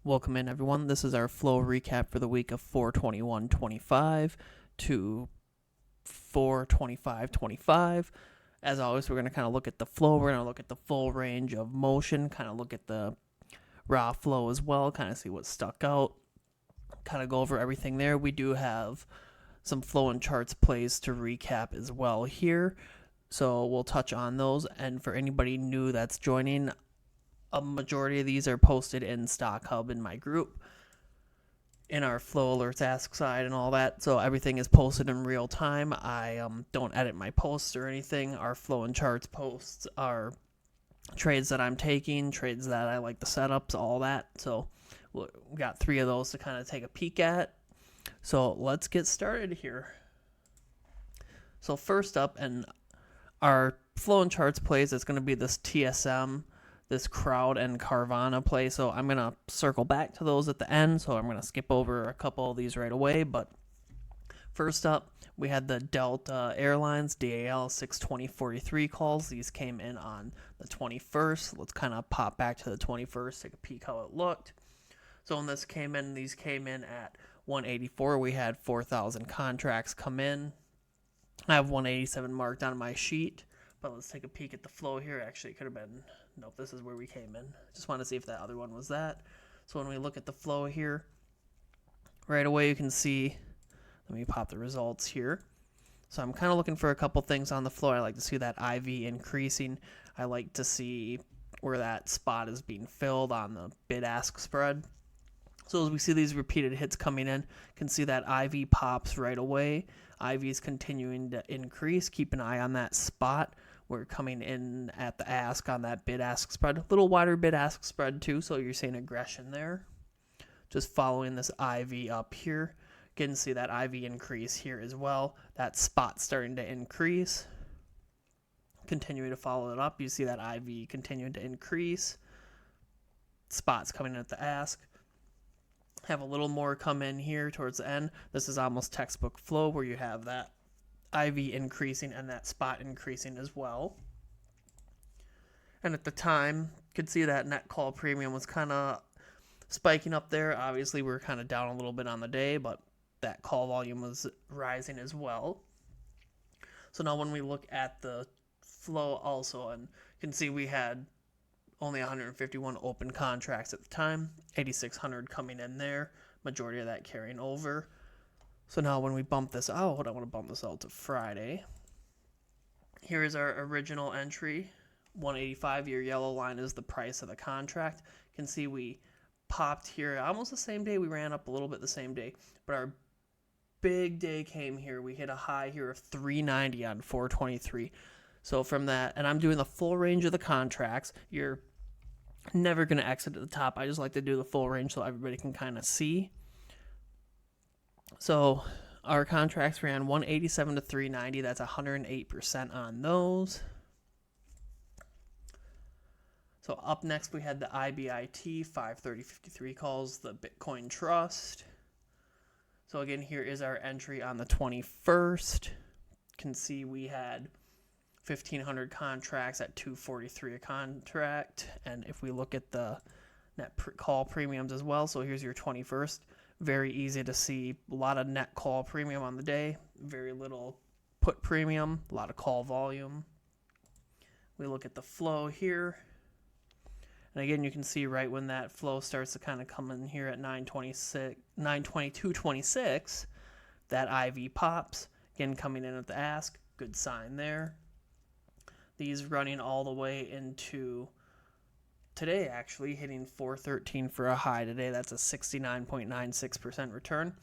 Welcome in, everyone. This is our flow recap for the week of 4/21/25 to 4/25/25. As always, we're going to kind of look at the flow. We're going to look at the full range of motion, kind of look at the raw flow as well, kind of see what stuck out, kind of go over everything there. We do have some flow and charts plays to recap as well here, so we'll touch on those. And for anybody new that's joining, a majority of these are posted in Stock Hub in my group, in our Flow Alerts Ask side and all that. So everything is posted in real time. I don't edit my posts or anything. Our Flow and Charts posts are trades that I'm taking, trades that I like the setups, all that. So we got 3 of those to kind of take a peek at. So let's get started here. So first up, and our Flow and Charts plays, it's going to be this TSM, this Crowd and Carvana play. So I'm going to circle back to those at the end. So I'm going to skip over a couple of these right away. But first up, we had the Delta Airlines DAL 62043 calls. These came in on the 21st. Let's kind of pop back to the 21st, take a peek how it looked. So when these came in at 184. We had 4,000 contracts come in. I have 187 marked on my sheet. But let's take a peek at the flow here. Actually, it could have been, nope, this is where we came in. Just want to see if that other one was that. So when we look at the flow here, right away you can see, let me pop the results here. So I'm kind of looking for a couple things on the flow. I like to see that IV increasing. I like to see where that spot is being filled on the bid-ask spread. So as we see these repeated hits coming in, you can see that IV pops right away. IV is continuing to increase. Keep an eye on that spot. We're coming in at the ask on that bid-ask spread. A little wider bid-ask spread too, so you're seeing aggression there. Just following this IV up here. Again, see that IV increase here as well. That spot starting to increase. Continuing to follow it up. You see that IV continuing to increase. Spots coming in at the ask. Have a little more come in here towards the end. This is almost textbook flow where you have that IV increasing and that spot increasing as well. And at the time, you could see that net call premium was kind of spiking up there. Obviously, we were kind of down a little bit on the day, but that call volume was rising as well. So now when we look at the flow also, and you can see we had only 151 open contracts at the time, 8,600 coming in there, majority of that carrying over. So now when we bump this out, I want to bump this out to Friday. Here is our original entry. 185, your yellow line is the price of the contract. You can see we popped here almost the same day. We ran up a little bit the same day, but our big day came here. We hit a high here of 390 on 423. So from that, and I'm doing the full range of the contracts. You're never going to exit at the top. I just like to do the full range so everybody can kind of see. So our contracts ran 187 to 390. That's 108% on those. So up next we had the IBIT 53053 calls, the Bitcoin Trust. So again, here is our entry on the 21st. You can see we had 1,500 contracts at 243 a contract. And if we look at the net call premiums as well, so here's your 21st. Very easy to see. A lot of net call premium on the day. Very little put premium. A lot of call volume. We look at the flow here. And again, you can see right when that flow starts to kind of come in here at 922.26, that IV pops. Again, coming in at the ask. Good sign there. These running all the way into today, actually, hitting 413 for a high today. That's a 69.96% return.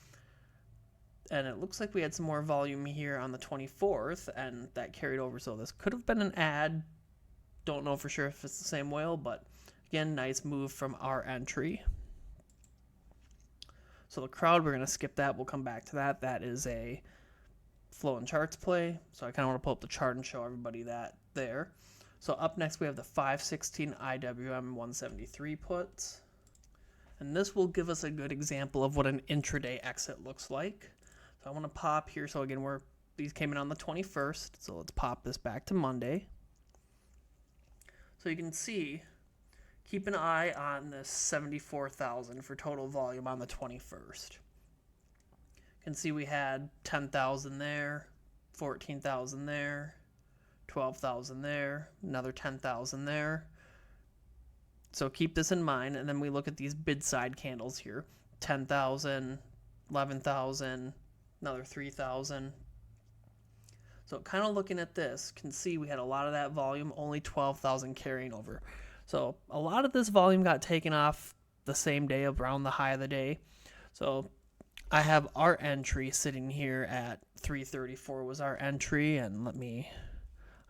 And it looks like we had some more volume here on the 24th, and that carried over. So this could have been an ad. Don't know for sure if it's the same whale, but again, nice move from our entry. So the crowd, we're going to skip that. We'll come back to that. That is a flow and charts play. So I kind of want to pull up the chart and show everybody that there. So up next we have the 516 IWM 173 puts. And this will give us a good example of what an intraday exit looks like. So I want to pop here. So again, these came in on the 21st. So let's pop this back to Monday. So you can see keep an eye on this 74,000 for total volume on the 21st. You can see we had 10,000 there, 14,000 there, 12,000 there, another 10,000 there. So keep this in mind, and then we look at these bid side candles here. 10,000, 11,000, another 3,000. So kind of looking at this, can see we had a lot of that volume, only 12,000 carrying over. So a lot of this volume got taken off the same day around the high of the day. So I have our entry sitting here at 334 was our entry, and I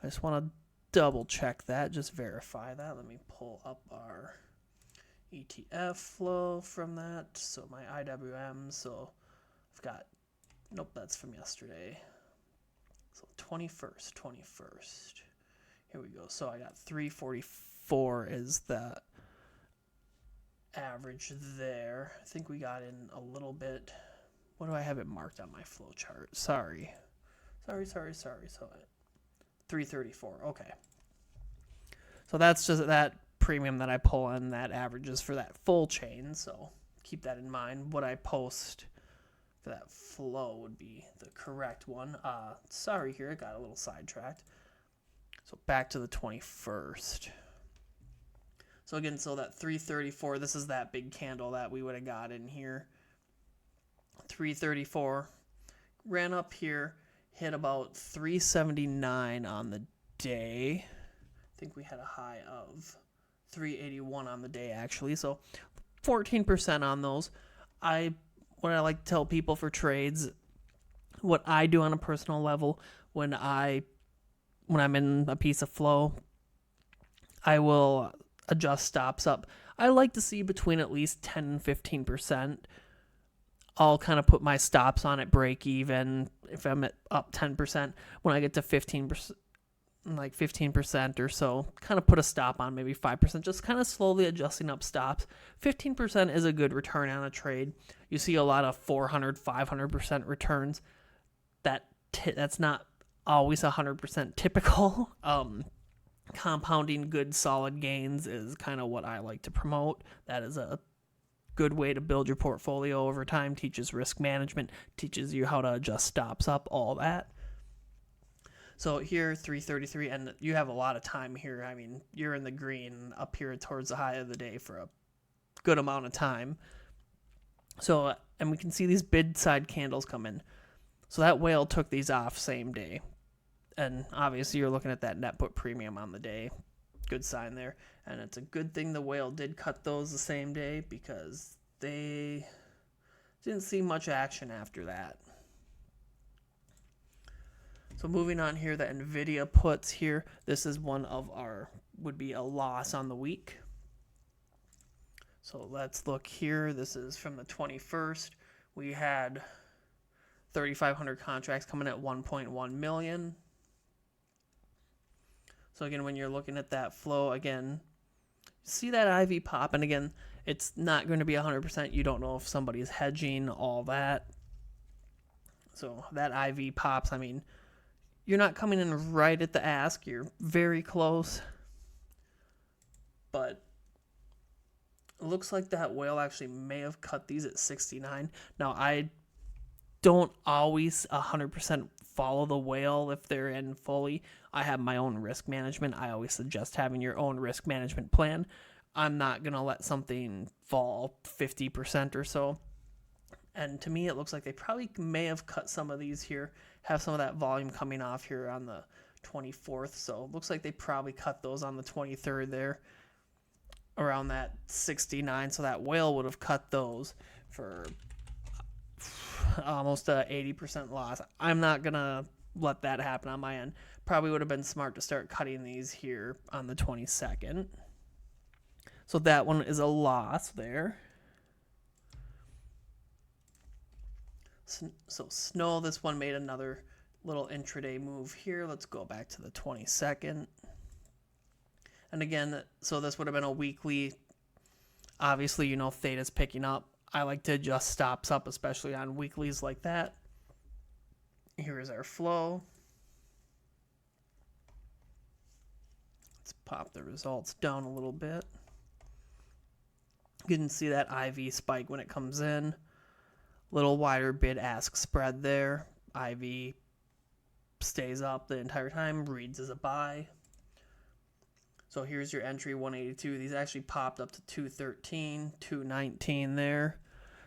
just want to double check that, just verify that. Let me pull up our ETF flow from that. So my IWM, so I've got, nope, that's from yesterday. So 21st. Here we go. So I got 344 is the average there. I think we got in a little bit. What do I have it marked on my flow chart? Sorry. So 334. Okay. So that's just that premium that I pull in, that averages for that full chain. So keep that in mind. What I post for that flow would be the correct one. Sorry here, I got a little sidetracked. So back to the 21st. So again, so that 334, this is that big candle that we would have got in here. 334, ran up here, hit about 379 on the day. I think we had a high of 381 on the day actually. So 14% on those. What I like to tell people for trades, what I do on a personal level when I'm in a piece of flow, I will adjust stops up. I like to see between at least 10 and 15%. I'll kind of put my stops on at break even if I'm at up 10%. When I get to 15%, like 15% or so, kind of put a stop on maybe 5%, just kind of slowly adjusting up stops. 15% is a good return on a trade. You see a lot of 400, 500% returns. That's not always 100% typical. Compounding good solid gains is kind of what I like to promote. That is a good way to build your portfolio over time, teaches risk management, teaches you how to adjust stops up, all that. So here, 333, and you have a lot of time here. I mean, you're in the green up here towards the high of the day for a good amount of time. So, and we can see these bid side candles come in. So that whale took these off same day. And obviously you're looking at that net put premium on the day. Good sign there. And it's a good thing the whale did cut those the same day because they didn't see much action after that. So moving on here, the NVIDIA puts here, this is one of our, would be a loss on the week. So let's look here. This is from the 21st. We had 3,500 contracts coming at 1.1 million. So again, when you're looking at that flow, again, see that IV pop, and again, it's not going to be 100%. You don't know if somebody's hedging, all that. So that IV pops, I mean, you're not coming in right at the ask. You're very close. But it looks like that whale actually may have cut these at 69. Now, I don't always 100% follow the whale if they're in fully. I have my own risk management. I always suggest having your own risk management plan. I'm not going to let something fall 50% or so. And to me, it looks like they probably may have cut some of these here, have some of that volume coming off here on the 24th. So it looks like they probably cut those on the 23rd there around that 69. So that whale would have cut those for almost a 80% loss. I'm not going to let that happen on my end. Probably would have been smart to start cutting these here on the 22nd. So that one is a loss there. So Snow, this one made another little intraday move here. Let's go back to the 22nd. And again, so this would have been a weekly. Obviously, you know, Theta's picking up. I like to adjust stops up, especially on weeklies like that. Here is our flow. Let's pop the results down a little bit. You can see that IV spike when it comes in. Little wider bid-ask spread there. IV stays up the entire time, reads as a buy. So here's your entry, 182. These actually popped up to 213, 219 there.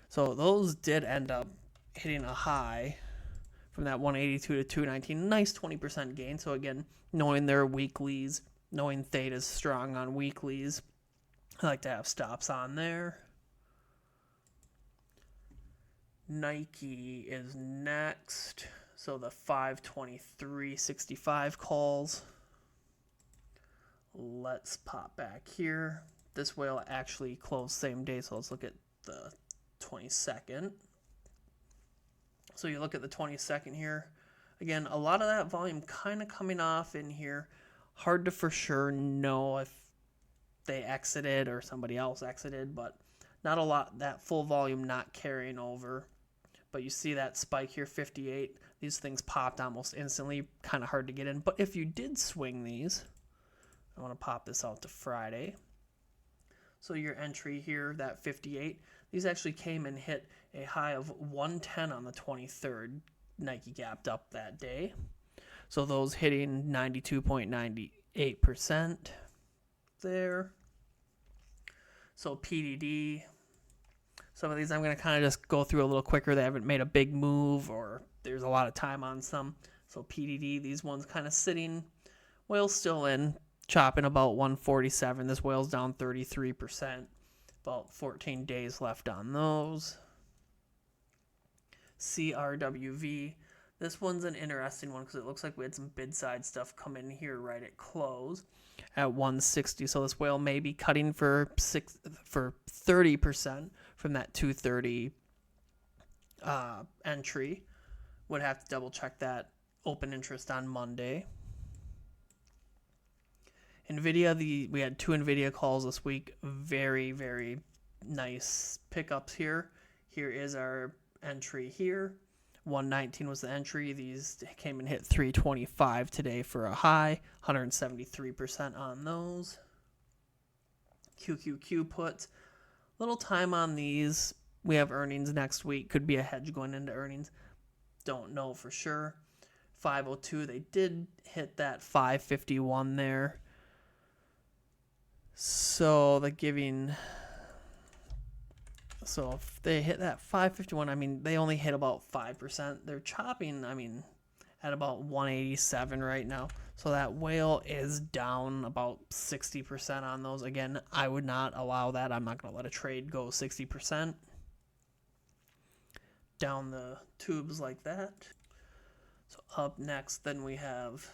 So those did end up hitting a high from that 182 to 219. Nice 20% gain. So again, knowing their weeklies, knowing Theta's strong on weeklies, I like to have stops on there. Nike is next. So the 523.65 calls. Let's pop back here. This whale actually closed same day, so let's look at the 22nd. So you look at the 22nd here. Again, a lot of that volume kind of coming off in here. Hard to for sure know if they exited or somebody else exited, but not a lot, that full volume not carrying over. But you see that spike here, 58. These things popped almost instantly, kind of hard to get in. But if you did swing these, I want to pop this out to Friday. So your entry here, that 58, these actually came and hit a high of 110 on the 23rd. Nike gapped up that day. So those hitting 92.98% there. So PDD, some of these I'm going to kind of just go through a little quicker. They haven't made a big move or there's a lot of time on some. So PDD, these ones kind of sitting. Whale's still in, chopping about 147. This whale's down 33%. About 14 days left on those. CRWV. This one's an interesting one because it looks like we had some bid side stuff come in here right at close at 160. So this whale may be cutting for 30% from that 230 entry. Would have to double check that open interest on Monday. NVIDIA, we had 2 NVIDIA calls this week. Very, very nice pickups here. Here is our entry here. 119 was the entry. These came and hit 325 today for a high. 173% on those. QQQ puts. Little time on these. We have earnings next week. Could be a hedge going into earnings. Don't know for sure. 502, they did hit that 551 there. So if they hit that 551, I mean, they only hit about 5%. They're chopping, I mean, at about 187 right now. So that whale is down about 60% on those. Again, I would not allow that. I'm not going to let a trade go 60% down the tubes like that. So up next, then we have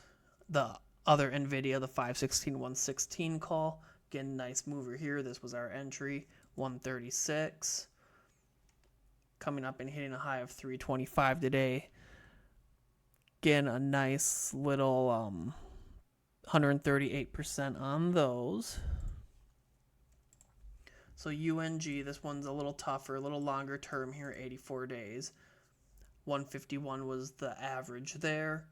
the other NVIDIA, the 516-116 call. Again, nice mover here. This was our entry, 136. Coming up and hitting a high of 325 today. Again, a nice little 138% on those. So UNG, this one's a little tougher, a little longer term here, 84 days. 151 was the average there.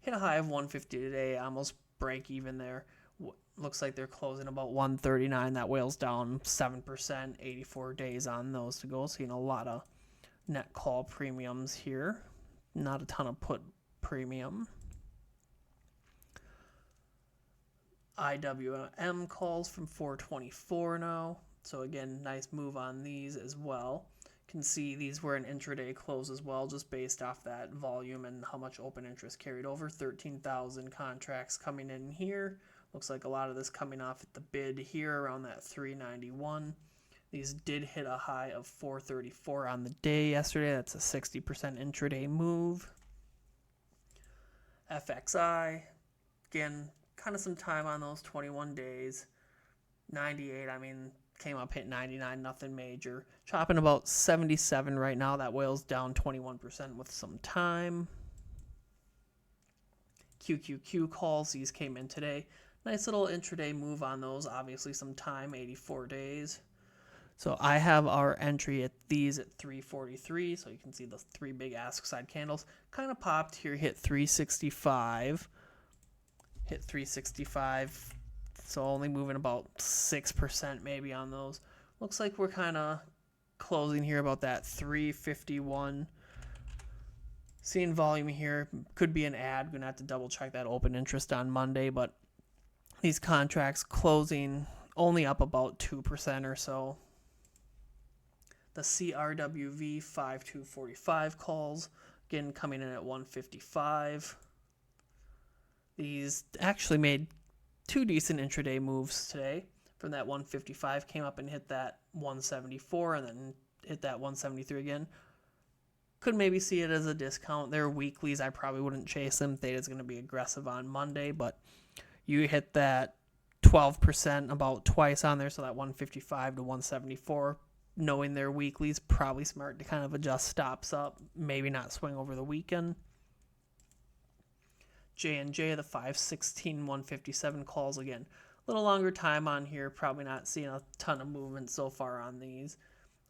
Hit a high of 150 today, almost break even there. Looks like they're closing about 139. That whale's down 7%, 84 days on those to go. Seeing a lot of net call premiums here. Not a ton of put premium. IWM calls from 424 now. So again, nice move on these as well. Can see these were an intraday close as well, just based off that volume and how much open interest carried over. 13,000 contracts coming in here. Looks like a lot of this coming off at the bid here around that 391. These did hit a high of 434 on the day yesterday. That's a 60% intraday move. FXI, again, kind of some time on those 21 days. 98, I mean, came up, hit 99, nothing major. Chopping about 77 right now. That whale's down 21% with some time. QQQ calls, these came in today. Nice little intraday move on those. Obviously some time, 84 days. So I have our entry at these at 343. So you can see the 3 big ask side candles. Kind of popped here, hit 365. Hit 365. So only moving about 6% maybe on those. Looks like we're kind of closing here about that 351. Seeing volume here. Could be an ad. We're going to have to double check that open interest on Monday, but these contracts closing only up about 2% or so. The CRWV 5245 calls, again, coming in at 155. These actually made two decent intraday moves today. From that 155, came up and hit that 174 and then hit that 173 again. Could maybe see it as a discount. They're weeklies. I probably wouldn't chase them. Theta's going to be aggressive on Monday, but you hit that 12% about twice on there, so that 155 to 174. Knowing they're weeklies, probably smart to kind of adjust stops up, maybe not swing over the weekend. J&J, the 516 157 calls again. A little longer time on here, probably not seeing a ton of movement so far on these.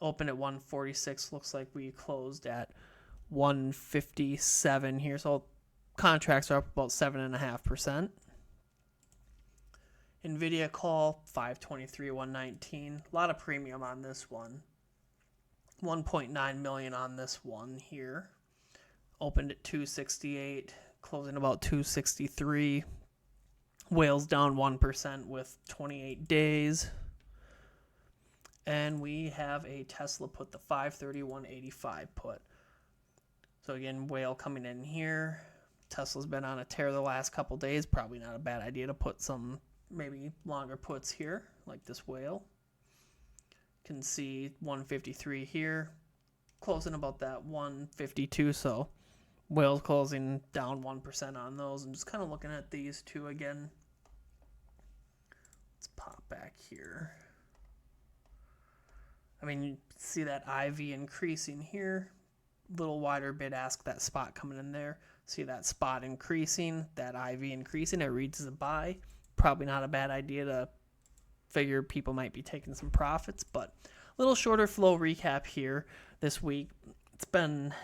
Open at 146, looks like we closed at 157 here, so contracts are up about 7.5%. NVIDIA call, 523 119. A lot of premium on this one. 1.9 million on this one here. Opened at 268, closing about 263. Whales down 1% with 28 days. And we have a Tesla put, the 531.85 put. So again, whale coming in here. Tesla's been on a tear the last couple days. Probably not a bad idea to put some maybe longer puts here, like this whale. Can see 153 here. Closing about that 152, so whales closing down 1% on those. I'm just kind of looking at these two again. Let's pop back here. I mean, you see that IV increasing here. Little wider bid ask, that spot coming in there. See that spot increasing, that IV increasing. It reads as a buy. Probably not a bad idea to figure people might be taking some profits, but a little shorter flow recap here this week. It's been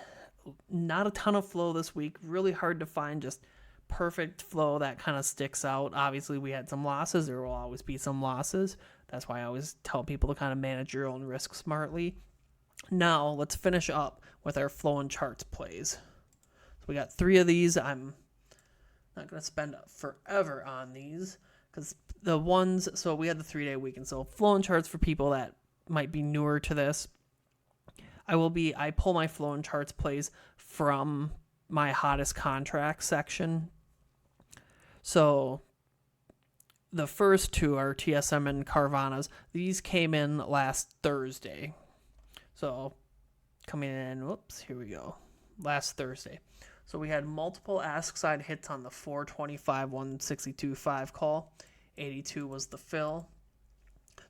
not a ton of flow this week. Really hard to find just perfect flow that kind of sticks out. Obviously, we had some losses. There will always be some losses. That's why I always tell people to kind of manage your own risk smartly. Now, let's finish up with our flow and charts plays. So we got 3 of these. I'm not going to spend forever on these because the ones, so we had the 3-day weekend. So flow and charts for people that might be newer to this. I pull my flow and charts plays from my hottest contract section. So the first 2 are TSM and Carvana's. These came in last Thursday. So coming in, here we go. Last Thursday. So we had multiple ask side hits on the 425 162.5 call. 82 was the fill.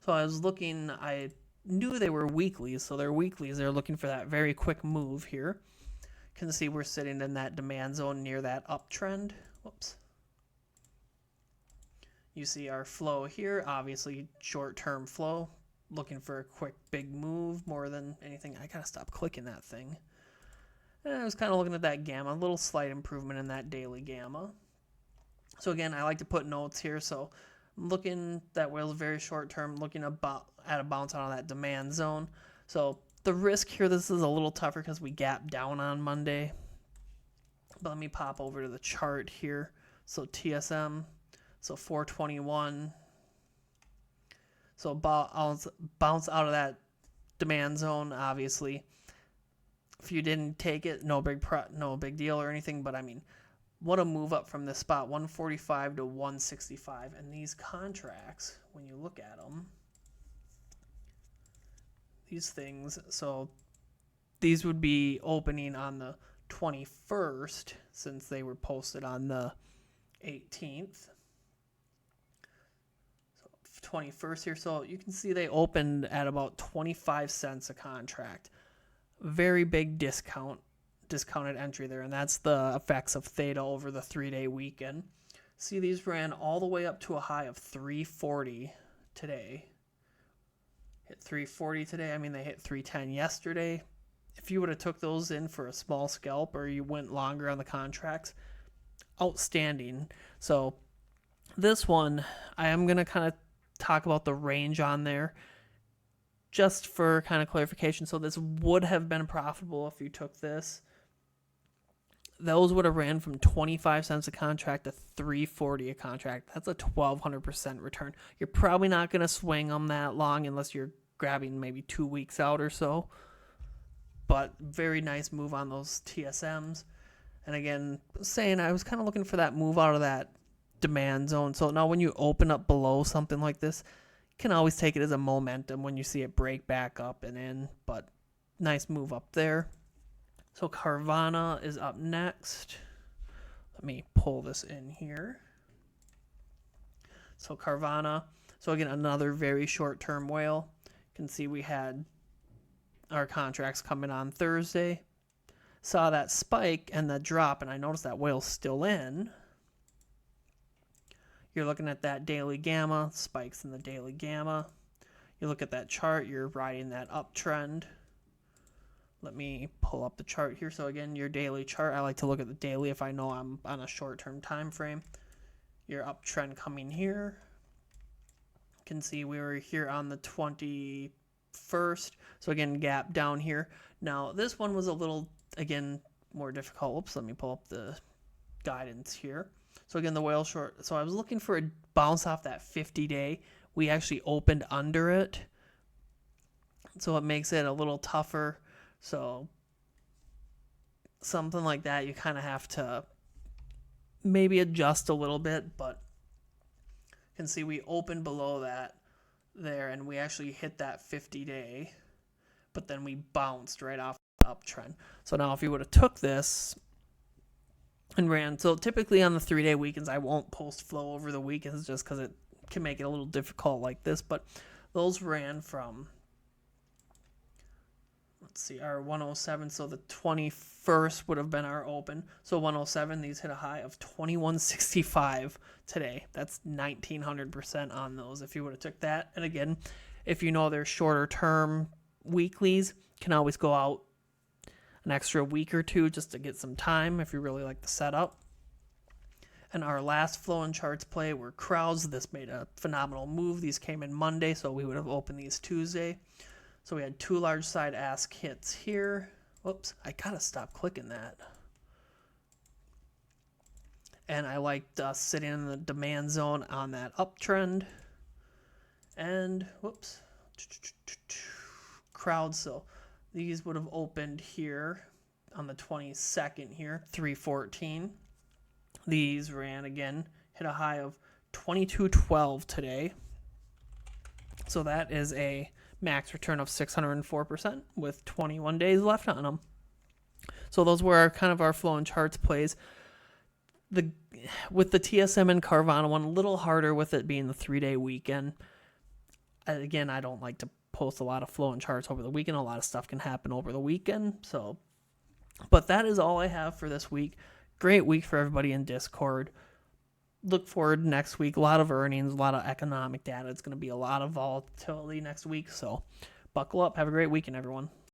So I was looking, I knew they were weeklies, so they're weeklies. They're looking for that very quick move here. You can see we're sitting in that demand zone near that uptrend. You see our flow here, obviously short-term flow. Looking for a quick big move more than anything. I gotta stop clicking that thing. And I was kind of looking at that gamma, a little slight improvement in that daily gamma. So again, I like to put notes here. So I'm looking, that whale's very short term, looking at a bounce out of that demand zone. So the risk here, this is a little tougher because we gapped down on Monday. But let me pop over to the chart here. So TSM, so 421. So bounce out of that demand zone, obviously. If you didn't take it, no big deal or anything. But I mean, what a move up from this spot, 145 to 165. And these contracts, when you look at them, these things, so these would be opening on the 21st since they were posted on the 18th. 21st here, so you can see they opened at about 25 cents a contract. Very big discounted entry there, and that's the effects of theta over the 3-day weekend. See, these ran all the way up to a high of 340 today. Hit 340 today. I mean, they hit 310 yesterday. If you would have took those in for a small scalp or you went longer on the contracts, outstanding. So this one, I am going to kind of talk about the range on there. just for kind of clarification, so this would have been profitable if you took this. Those would have ran from 25 cents a contract to $3.40 a contract. That's a 1,200% return. You're probably not going to swing them that long unless you're grabbing maybe 2 weeks out or so. But very nice move on those TSMs. And again, saying I was kind of looking for that move out of that demand zone. So now when you open up below something like this, you can always take it as a momentum when you see it break back up and in. But nice move up there. So Carvana is up next. Let me pull this in here. So Carvana. So again, another very short-term whale. You can see we had our contracts coming on Thursday. Saw that spike and the drop, and I noticed that whale's still in. You're looking at that daily gamma, spikes in the daily gamma. You look at that chart, you're riding that uptrend. Let me pull up the chart here. So again, your daily chart, I like to look at the daily if I know I'm on a short-term time frame. Your uptrend coming here. You can see we were here on the 21st. So again, gap down here. Now, this one was a little, again, more difficult. Oops, let me pull up the guidance here. So again, the whale short. So I was looking for a bounce off that 50-day. We actually opened under it. So it makes it a little tougher. So something like that, you kind of have to maybe adjust a little bit, but you can see we opened below that there, and we actually hit that 50-day, but then we bounced right off the uptrend. So now if you would have took this and ran, so typically on the 3-day weekends, I won't post flow over the weekends just because it can make it a little difficult like this, but those ran from, let's see, our 107, so the 21st would have been our open. So 107, these hit a high of 2165 today. That's 1900% on those if you would have took that. And again, if you know they're shorter term weeklies, can always go out an extra week or two just to get some time if you really like the setup. And our last flow and charts play were crowds. This made a phenomenal move. These came in Monday, so we would have opened these Tuesday. So we had 2 large side ask hits here. Whoops, I gotta stop clicking that. And I liked sitting in the demand zone on that uptrend. And whoops, crowds. So these would have opened here on the 22nd here, 314. These ran again, hit a high of 2212 today. So that is a max return of 604% with 21 days left on them. So those were our flow and charts plays. With the TSM and Carvana one, a little harder with it being the 3-day weekend. Again, I don't like to post a lot of flow and charts over the weekend. A lot of stuff can happen over the weekend. But that is all I have for this week. Great week for everybody in Discord. Look forward next week. A lot of earnings, a lot of economic data. It's going to be a lot of volatility next week. So buckle up. Have a great weekend, everyone.